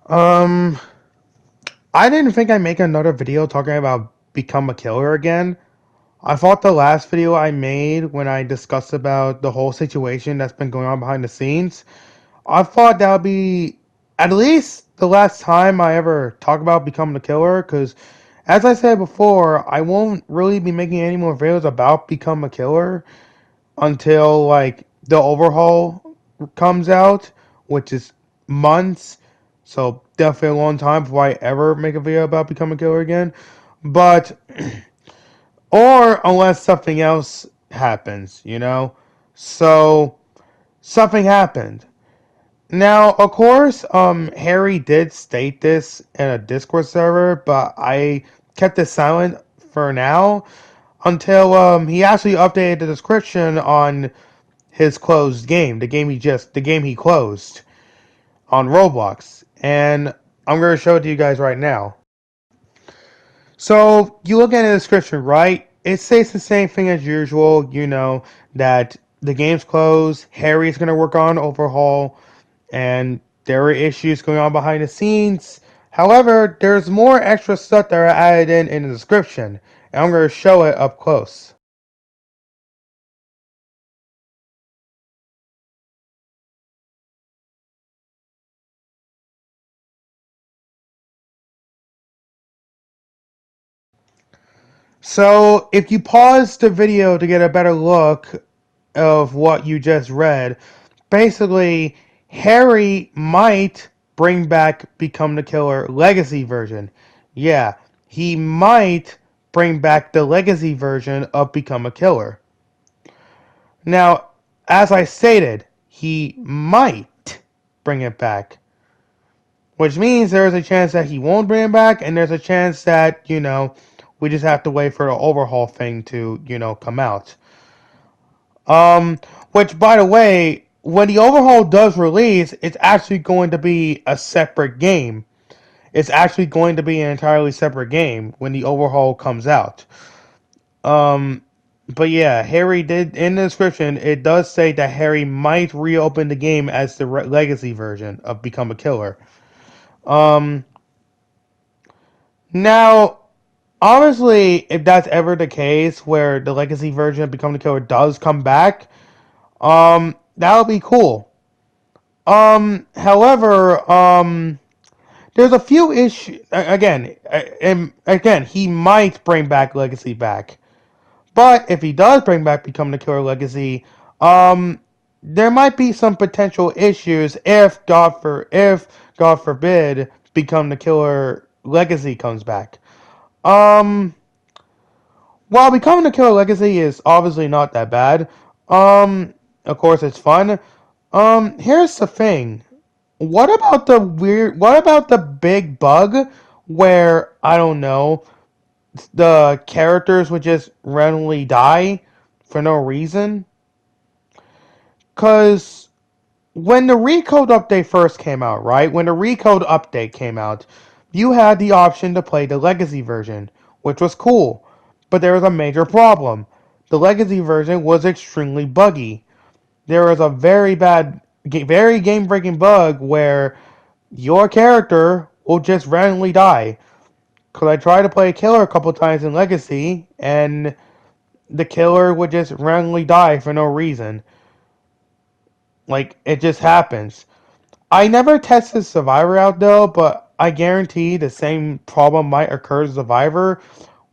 Um, I didn't think I'd make another video talking about Become a Killer again. I thought the last video I made when I discussed about the whole situation that's been going on behind the scenes, I thought that would be at least the last time I ever talk about Becoming a Killer, because as I said before, I won't really be making any more videos about Become a Killer until like the overhaul comes out, which is months. So definitely a long time before I ever make a video about Becoming a Killer again. But or unless something else happens, you know. So something happened. Now, of course, Harry did state this in a Discord server, but I kept it silent for now until he actually updated the description on his closed game, the game he closed on Roblox, and I'm going to show it to you guys right now. So you look at the description, right? It says the same thing as usual. You know that the game's closed. Harry's going to work on overhaul, and there are issues going on behind the scenes. However, there's more extra stuff that are added in the description, and I'm going to show it up close. So, if you pause the video to get a better look of what you just read, basically, Harry might bring back Become the Killer Legacy version. Yeah, he might bring back the Legacy version of Become a Killer. Now, as I stated, he might bring it back. Which means there's a chance that he won't bring it back, and there's a chance that, we just have to wait for the overhaul thing to, come out. Um, which, by the way, when the overhaul does release, it's actually going to be a separate game. It's actually going to be an entirely separate game when the overhaul comes out. Um, but yeah, Harry did in the description. It does say that Harry might reopen the game as the legacy version of Become a Killer. Um, now, honestly, if that's ever the case, where the legacy version of Become the Killer does come back, that would be cool. However, there's a few issues. Again, he might bring back Legacy back, but if he does bring back Become the Killer Legacy, um, there might be some potential issues if God forbid Become the Killer Legacy comes back. Um, while Becoming the Killer Legacy is obviously not that bad, um, of course it's fun. Here's the thing. What about the big bug where, I don't know, the characters would just randomly die for no reason? Because when the Recode update first came out, right? When the Recode update came out, you had the option to play the Legacy version, which was cool. But there was a major problem. The Legacy version was extremely buggy. There was a very game breaking bug where your character will just randomly die. Because I tried to play a killer a couple times in Legacy, and the killer would just randomly die for no reason. Like, it just happens. I never tested Survivor out though, but I guarantee the same problem might occur to Survivor,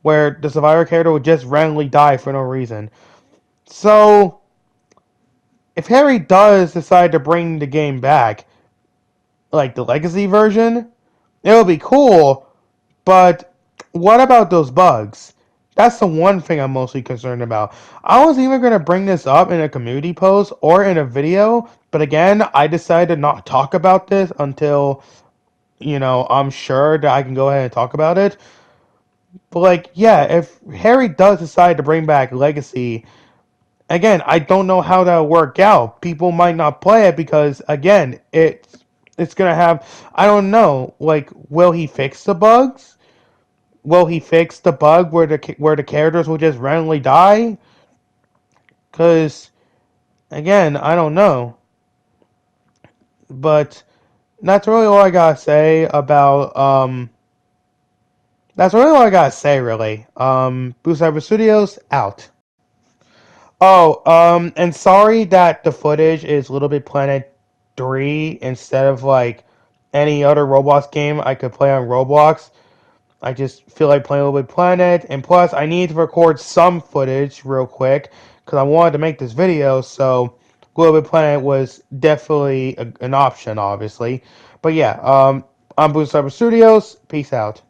where the Survivor character would just randomly die for no reason. So, if Harry does decide to bring the game back, like the Legacy version, it would be cool, but what about those bugs? That's the one thing I'm mostly concerned about. I was even going to bring this up in a community post or in a video, but again, I decided to not talk about this until, I'm sure that I can go ahead and talk about it. But, like, yeah, if Harry does decide to bring back Legacy, again, I don't know how that'll work out. People might not play it because, again, it's going to have, I don't know, like, will he fix the bugs? Will he fix the bug where the characters will just randomly die? Cause again, I don't know. But that's really all I gotta say about That's really all I gotta say, really. Blue Cyber Studios out. Oh, and sorry that the footage is Little Big Planet 3 instead of like any other Roblox game I could play on Roblox. I just feel like playing Little Big Planet, and plus I need to record some footage real quick because I wanted to make this video. So Little Big Planet was definitely an option, obviously. But yeah, I'm Blue Cyber Studios. Peace out.